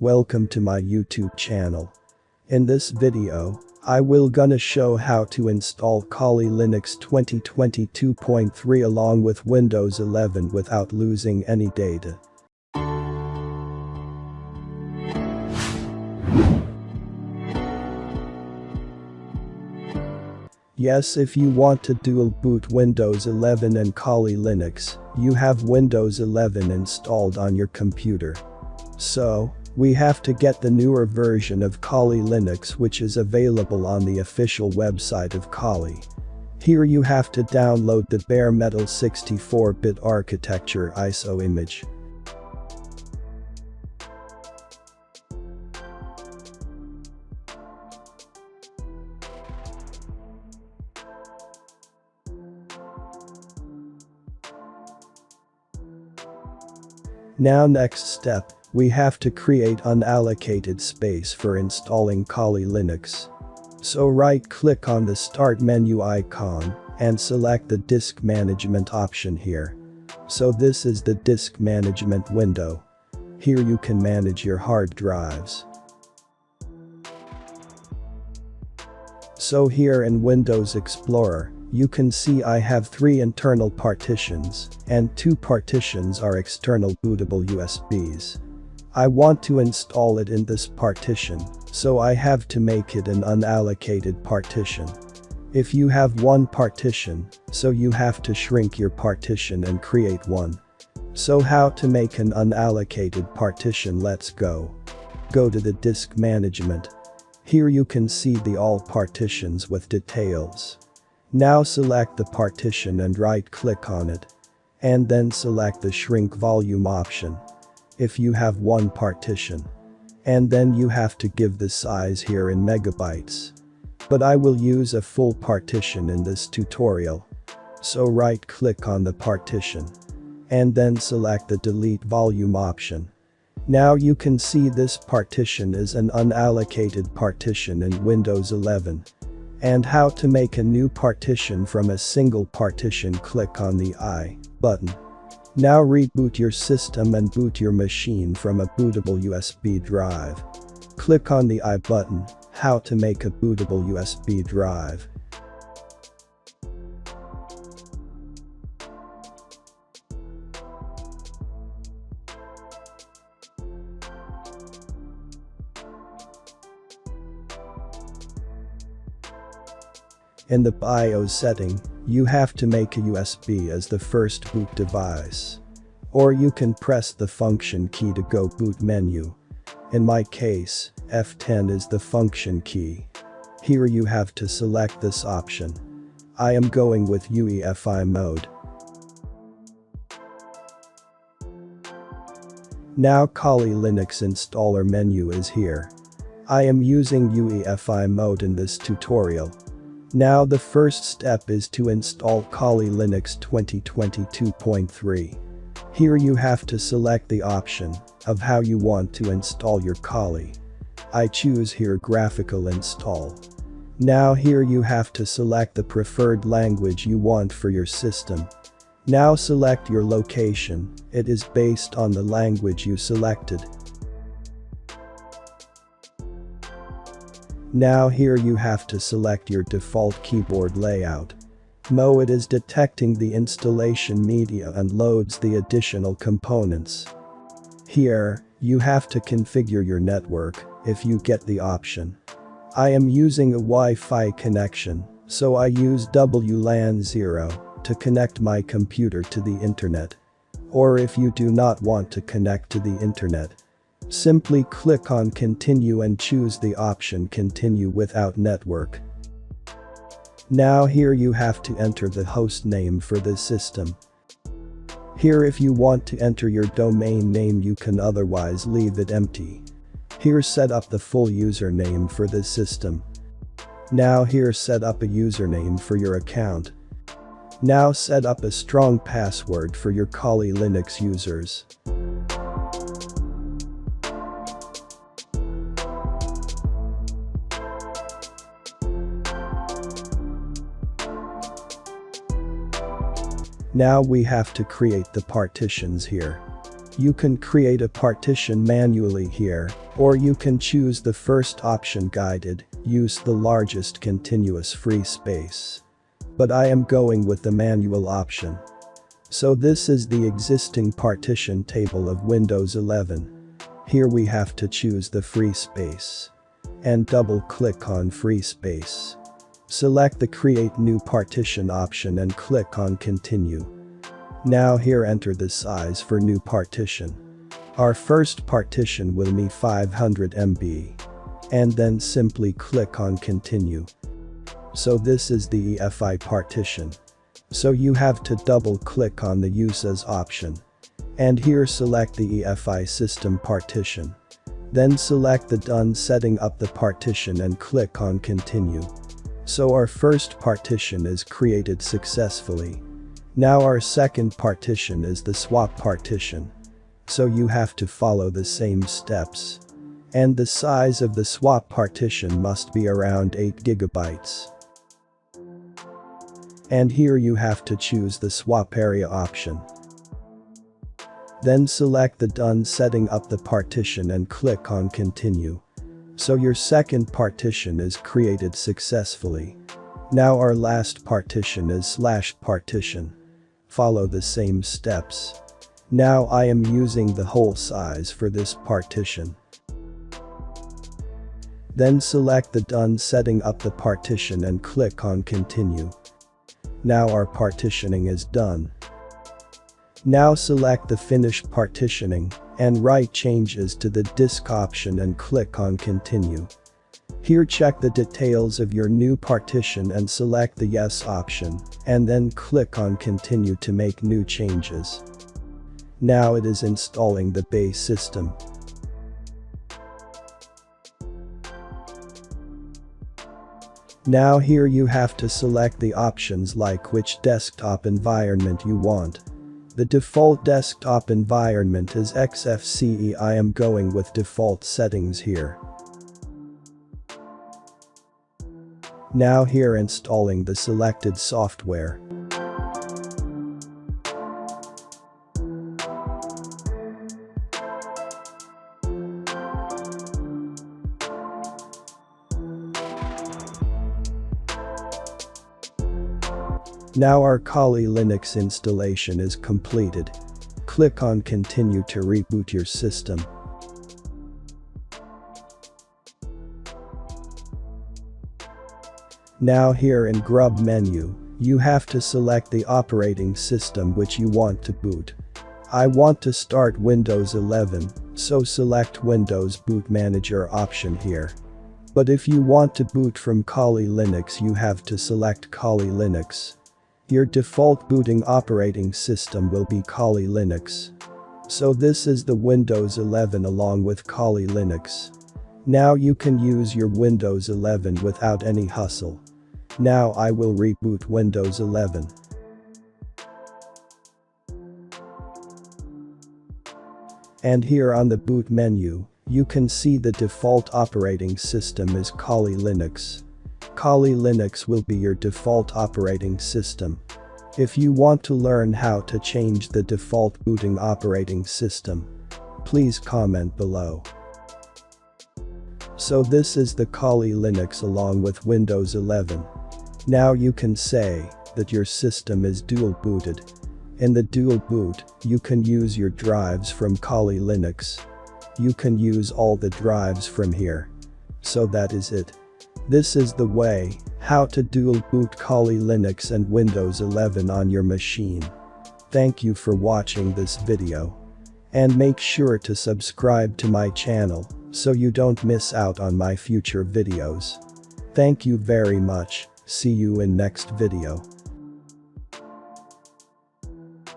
Welcome to my YouTube channel. In this video, I will gonna show how to install Kali Linux 2022.3 along with Windows 11 without losing any data. Yes, if you want to dual boot Windows 11 and Kali Linux, you have Windows 11 installed on your computer. So, we have to get the newer version of Kali Linux which is available on the official website of Kali. Here you have to download the bare metal 64-bit architecture ISO image. Now next step, we have to create unallocated space for installing Kali Linux. So right-click on the Start menu icon and select the Disk Management option here. So this is the Disk Management window. Here you can manage your hard drives. So here in Windows Explorer, you can see I have 3 internal partitions, and 2 partitions are external bootable USBs. I want to install it in this partition, so I have to make it an unallocated partition. If you have 1 partition, so you have to shrink your partition and create one. So how to make an unallocated partition? Let's go. Go to the Disk Management. Here you can see the all partitions with details. Now select the partition and right-click on it. And then select the Shrink Volume option. If you have 1 partition. And then you have to give the size here in megabytes. But I will use a full partition in this tutorial. So right-click on the partition. And then select the Delete Volume option. Now you can see this partition is an unallocated partition in Windows 11. And how to make a new partition from a single partition? Click on the I button. Now reboot your system and boot your machine from a bootable USB drive. Click on the I button, how to make a bootable USB drive. In the BIOS setting, you have to make a USB as the first boot device. Or you can press the function key to go boot menu. In my case, F10 is the function key. Here you have to select this option. I am going with UEFI mode. Now Kali Linux installer menu is here. I am using UEFI mode in this tutorial. Now the first step is to install Kali Linux 2022.3. Here you have to select the option of how you want to install your Kali. I choose here graphical install. Now here you have to select the preferred language you want for your system. Now select your location, it is based on the language you selected. Now here you have to select your default keyboard layout. It is detecting the installation media and loads the additional components. Here, you have to configure your network, if you get the option. I am using a Wi-Fi connection, so I use WLAN 0 to connect my computer to the internet. Or if you do not want to connect to the internet, simply click on Continue and choose the option Continue without network. Now here you have to enter the host name for the system. Here if you want to enter your domain name you can, otherwise leave it empty. Here set up the full username for the system. Now here set up a username for your account. Now set up a strong password for your Kali Linux users. Now we have to create the partitions here. You can create a partition manually here, or you can choose the first option guided, use the largest continuous free space. But I am going with the manual option. So this is the existing partition table of Windows 11. Here we have to choose the free space. And double-click on free space. Select the Create New Partition option and click on Continue. Now here enter the size for new partition. Our first partition will be 500 MB. And then simply click on Continue. So this is the EFI partition. So you have to double-click on the Use As option. And here select the EFI system partition. Then select the Done setting up the partition and click on Continue. So our first partition is created successfully. Now our second partition is the swap partition. So you have to follow the same steps. And the size of the swap partition must be around 8 GB. And here you have to choose the swap area option. Then select the Done setting up the partition and click on Continue. So your second partition is created successfully. Now our last partition is /partition. Follow the same steps. Now I am using the whole size for this partition. Then select the Done setting up the partition and click on Continue. Now our partitioning is done. Now select the Finish Partitioning and write changes to the disk option and click on Continue. Here check the details of your new partition and select the Yes option, and then click on Continue to make new changes. Now it is installing the base system. Now here you have to select the options like which desktop environment you want. The default desktop environment is XFCE. I am going with default settings here. Now here installing the selected software. Now our Kali Linux installation is completed. Click on Continue to reboot your system. Now here in Grub menu, you have to select the operating system which you want to boot. I want to start Windows 11, so select Windows Boot Manager option here. But if you want to boot from Kali Linux, you have to select Kali Linux. Your default booting operating system will be Kali Linux. So this is the Windows 11 along with Kali Linux. Now you can use your Windows 11 without any hassle. Now I will reboot Windows 11. And here on the boot menu, you can see the default operating system is Kali Linux. Kali Linux will be your default operating system. If you want to learn how to change the default booting operating system, please comment below. So this is the Kali Linux along with Windows 11. Now you can say that your system is dual booted. In the dual boot, you can use your drives from Kali Linux. You can use all the drives from here. So that is it. This is the way how to dual boot Kali Linux and Windows 11 on your machine. Thank you for watching this video. And make sure to subscribe to my channel so you don't miss out on my future videos. Thank you very much. See you in next video.